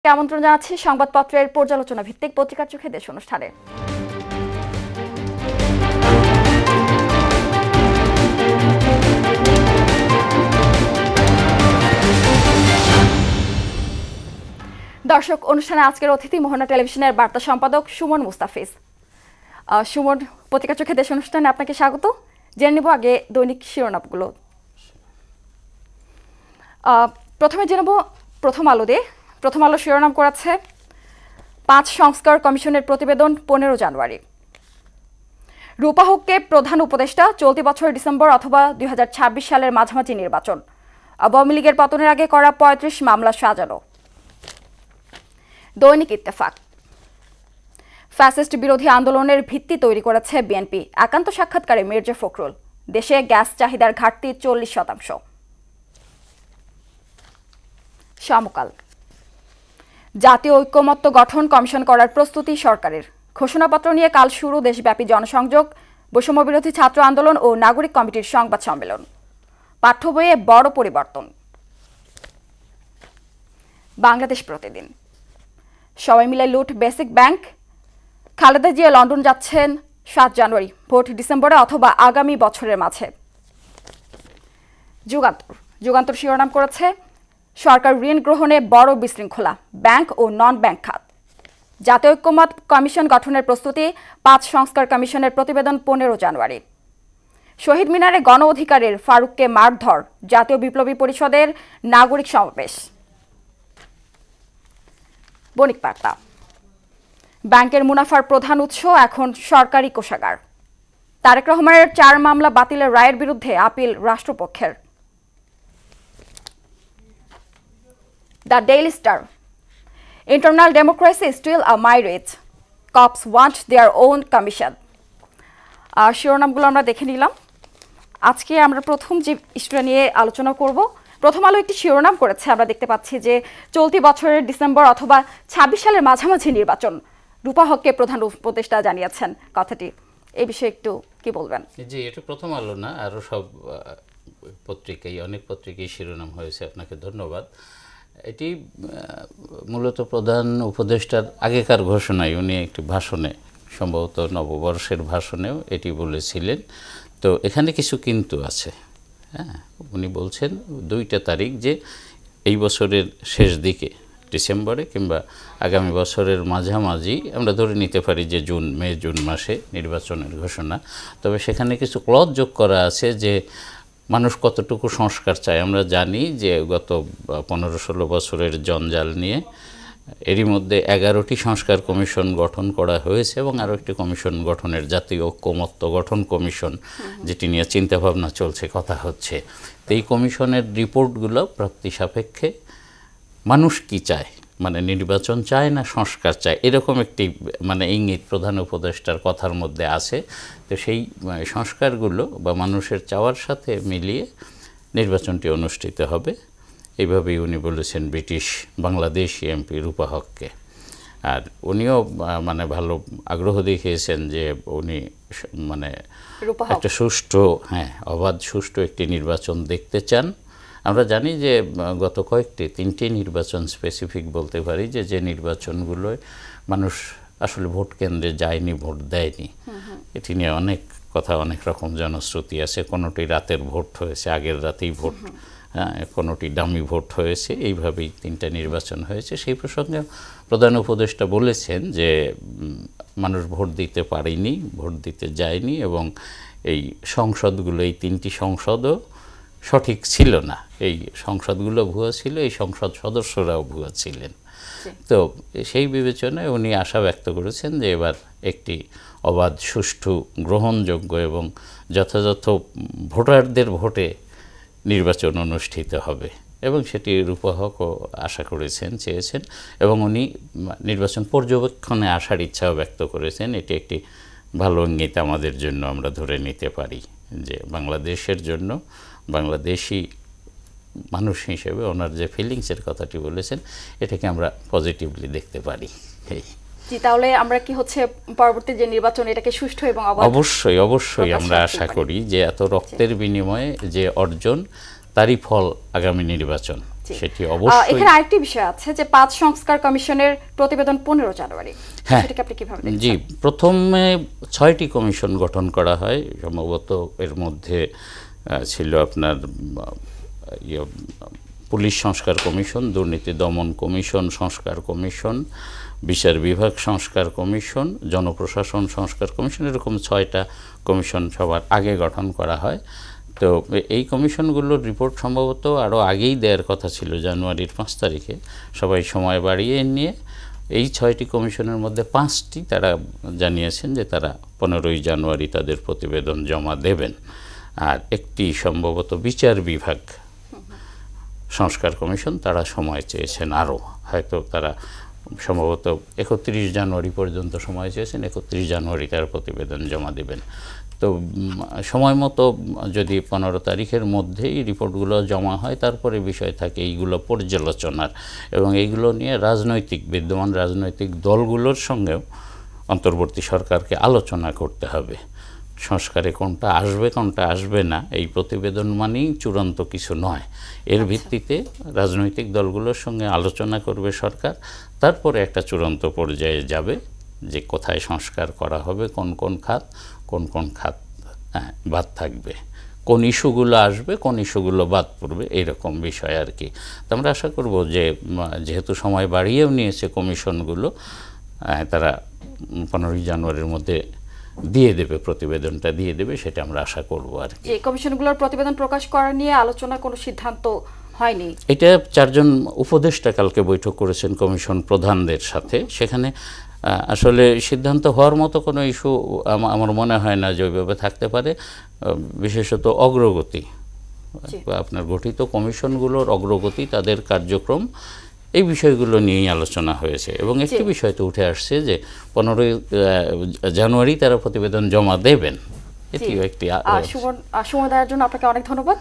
আমন্ত্রণ জানাচ্ছি সংবাদপত্রের পর্যালোচনা ভিত্তিক পত্রিকার চোখে দেশ অনুষ্ঠানে। দর্শক, অনুষ্ঠানে আজকের অতিথি মোহনা টেলিভিশনের বার্তা সম্পাদক সুমন মুস্তাফিজ। সুমন, পত্রিকার চোখে দেশ অনুষ্ঠানে আপনাকে স্বাগত। জেনে নেব আগে দৈনিক শিরোনামগুলো। প্রথমে জেনে নেব প্রথম আলো শিরোনাম করেছে ৫ সংস্কার কমিশনের প্রতিবেদন ১৫ জানুয়ারি। রূপাহককে প্রধান উপদেষ্টা, চলতি বছর ডিসেম্বর অথবা ২০২৬ সালের মাঝামাঝি নির্বাচন। আওয়ামী লীগের পতনের আগে করা ৩৫ মামলা সাজানো। দৈনিক ইত্তেফাক, ফ্যাসিস্ট বিরোধী আন্দোলনের ভিত্তি তৈরি করেছে বিএনপি, একান্ত সাক্ষাৎকারে মির্জা ফখরুল। দেশে গ্যাস চাহিদার ঘাটতি ৪০%। সমকাল, জাতীয় ঐক্যমত্য গঠন কমিশন করার প্রস্তুতি সরকারের। ঘোষণাপত্র নিয়ে কাল শুরু দেশব্যাপী জনসংযোগ, বৈষম্য বিরোধী ছাত্র আন্দোলন ও নাগরিক কমিটির সংবাদ সম্মেলন। পাঠ্য বইয়ে বড় পরিবর্তন। বাংলাদেশ প্রতিদিন, সবাই মিলে লুট basic bank. Khaleda Zia London যাচ্ছেন ৭ জানুয়ারি, ভোট ডিসেম্বরে অথবা আগামী বছরের মাঝে। যুগান্তর শিরোনাম করেছে সরকার ঋণ গ্রহণে বড় বিশৃঙ্খলা, ব্যাংক ও নন ব্যাংক খাত। জাতীয় ঐক্যমত কমিশন গঠনের প্রস্তুতি, ৫ সংস্কার কমিশনের প্রতিবেদন ১৫ জানুয়ারি। শহীদ মিনারে গণ অধিকারের ফারুককে মারধর, জাতীয় বিপ্লবী পরিষদের নাগরিক সমাবেশ। বণিক বার্তা, ব্যাংকের মুনাফার প্রধান উৎস এখন সরকারি কোষাগার। তারেক রহমানের ৪ মামলা বাতিলের রায়ের বিরুদ্ধে আপিল রাষ্ট্রপক্ষের। The daily star, internal democracy is still a myriad. Cops want their own commission. শিরোনামগুলো আমরা দেখে নিলাম। আজকে আমরা প্রথম যে ইস্যুটা নিয়ে আলোচনা করব, প্রথম আলো একটি শিরোনাম করেছে, আমরা দেখতে পাচ্ছি যে চলতি বছরের ডিসেম্বর অথবা ২৬ সালের মাঝামাঝি নির্বাচন। রূপাহককে প্রধান উপদেষ্টা জানিয়েছেন কথাটি, এই বিষয়ে একটু কি বলবেন? জি, এটা প্রথম আলো না, আরও সব অনেক পত্রিকায় শিরোনাম হয়েছে। আপনাকে ধন্যবাদ। এটি মূলত প্রধান উপদেষ্টার আগেকার ঘোষণায় উনি একটি ভাষণে, সম্ভবত নববর্ষের ভাষণেও এটি বলেছিলেন। তো এখানে কিছু কিন্তু আছে। হ্যাঁ, উনি বলছেন ২টা তারিখ, যে এই বছরের শেষ দিকে ডিসেম্বরে কিংবা আগামী বছরের মাঝামাঝি, আমরা ধরে নিতে পারি যে মে জুন মাসে নির্বাচনের ঘোষণা। তবে সেখানে কিছু ক্লজ যোগ করা আছে যে মানুষ কতটুকু সংস্কার চায়। আমরা জানি যে গত ১৫-১৬ বছরের জঞ্জাল নিয়ে এরই মধ্যে ১১টি সংস্কার কমিশন গঠন করা হয়েছে এবং আরও একটি কমিশন গঠনের, জাতীয় ঐক্যমত্য গঠন কমিশন, যেটি নিয়ে চিন্তাভাবনা চলছে, কথা হচ্ছে। তো এই কমিশনের রিপোর্টগুলো প্রাপ্তি সাপেক্ষে মানুষ কি চায়, মানে নির্বাচন চায় না সংস্কার চায়, এরকম একটি ইঙ্গিত প্রধান উপদেষ্টার কথার মধ্যে আছে। তো সেই সংস্কারগুলো বা মানুষের চাওয়ার সাথে মিলিয়ে নির্বাচনটি অনুষ্ঠিত হবে, এইভাবেই উনি বলেছেন ব্রিটিশ বাংলাদেশি এমপি রূপাহককে। আর উনিও ভালো আগ্রহ দেখিয়েছেন যে উনি একটা সুষ্ঠু, অবাধ সুষ্ঠু একটি নির্বাচন দেখতে চান। আমরা জানি যে গত ৩টি নির্বাচন স্পেসিফিক বলতে পারি, যে নির্বাচনগুলোয় মানুষ আসলে ভোট কেন্দ্রে যায়নি, ভোট দেয়নি। এটি নিয়ে অনেক কথা, অনেক রকম জনশ্রুতি আছে। কোনোটি রাতের ভোট হয়েছে, আগের রাতেই ভোট, কোনোটি ডামি ভোট হয়েছে, এইভাবেই 3টা নির্বাচন হয়েছে। সেই প্রসঙ্গে প্রধান উপদেষ্টা বলেছেন যে মানুষ ভোট দিতে পারেনি, ভোট দিতে যায়নি, এবং এই সংসদগুলো, এই 3টি সংসদও সঠিক ছিল না। এই সংসদগুলো ভুয়া ছিল, এই সংসদ সদস্যরাও ভুয়া ছিলেন। তো সেই বিবেচনায় উনি আশা ব্যক্ত করেছেন যে এবার একটি অবাধ, সুষ্ঠু, গ্রহণযোগ্য এবং যথাযথ ভোটারদের ভোটে নির্বাচন অনুষ্ঠিত হবে, এবং সেটি রূপাহকও আশা করেছেন, চেয়েছেন, এবং উনি নির্বাচন পর্যবেক্ষণে আসার ইচ্ছাও ব্যক্ত করেছেন। এটি একটি ভালো ইঙ্গিত আমাদের জন্য, আমরা ধরে নিতে পারি যে বাংলাদেশের জন্য, বাংলাদেশি মানুষ হিসেবে ওনার যে ফিলিংসের কথাটি বলেছেন, এটাকে আমরা পজিটিভলি দেখতে পারি। জি, তাহলে আমরা কি হচ্ছে পরবর্তী যে নির্বাচন, এটাকে সুষ্ঠু এবং অবশ্যই আমরা আশা করি যে এত রক্তের বিনিময়ে যে অর্জন, তারই ফল আগামী নির্বাচন। সেটি অবশ্যই। এখানে আরেকটি বিষয় আছে যে 5 সংস্কার কমিশনের প্রতিবেদন 15 জানুয়ারি, সেটাকে আপনি কিভাবে দেখছেন? জি, প্রথমে 6টি কমিশন গঠন করা হয়, সম্ভবত এর মধ্যে ছিল আপনার পুলিশ সংস্কার কমিশন, দুর্নীতি দমন কমিশন সংস্কার কমিশন, বিচার বিভাগ সংস্কার কমিশন, জনপ্রশাসন সংস্কার কমিশন, এরকম 6টা কমিশন সবার আগে গঠন করা হয়। তো এই কমিশনগুলোর রিপোর্ট সম্ভবত আরও আগেই দেওয়ার কথা ছিল, জানুয়ারির 5 তারিখে। সবাই সময় বাড়িয়ে নিয়ে এই 6টি কমিশনের মধ্যে 5টি তারা জানিয়েছেন যে তারা 15ই জানুয়ারি তাদের প্রতিবেদন জমা দেবেন। আর একটি সম্ভবত বিচার বিভাগ সংস্কার কমিশন, তারা সময় চেয়েছেন আরও, হয়তো তারা সম্ভবত 31 জানুয়ারি পর্যন্ত সময় চেয়েছেন, 31 জানুয়ারি তার প্রতিবেদন জমা দেবেন। তো সময় মতো যদি 15 তারিখের মধ্যেই রিপোর্টগুলো জমা হয়, তারপরে বিষয় থাকে এইগুলো পর্যালোচনার, এবং এইগুলো নিয়ে বিদ্যমান রাজনৈতিক দলগুলোর সঙ্গেও অন্তর্বর্তী সরকারকে আলোচনা করতে হবে। সংস্কারে কোনটা আসবে কোনটা আসবে না, এই প্রতিবেদন মানেই চূড়ান্ত কিছু নয়। এর ভিত্তিতে রাজনৈতিক দলগুলোর সঙ্গে আলোচনা করবে সরকার, তারপরে একটা চূড়ান্ত পর্যায়ে যাবে যে কোথায় সংস্কার করা হবে, কোন কোন খাত বাদ থাকবে, কোন ইস্যুগুলো আসবে, কোন ইস্যুগুলো বাদ পড়বে, এইরকম বিষয় আর কি। তো আমরা আশা করব যে যেহেতু সময় বাড়িয়েও নিয়েছে কমিশনগুলো, তারা 15ই জানুয়ারির মধ্যে দিয়ে দেবে, প্রতিবেদনটা দিয়ে দেবে, সেটা আমরা আশা করব আর কি। এই কমিশনগুলোর প্রতিবেদন প্রকাশ করা নিয়ে আলোচনা কোনো সিদ্ধান্ত হয়নি? এটা 4 জন উপদেষ্টা কালকে বৈঠক করেছেন কমিশন প্রধানদের সাথে। সেখানে আসলে সিদ্ধান্ত হওয়ার মতো কোনো ইস্যু আমার মনে হয় না যে ওইভাবে থাকতে পারে। বিশেষত অগ্রগতি, আপনার গঠিত কমিশনগুলোর অগ্রগতি, তাদের কার্যক্রম, এই বিষয়গুলো নিয়েই আলোচনা হয়েছে। এবং একটি বিষয় তো উঠে আসছে যে 15ই জানুয়ারি তারা প্রতিবেদন জমা দেবেন, এটিও একটি। সময় দেওয়ার জন্য আপনাকে অনেক ধন্যবাদ।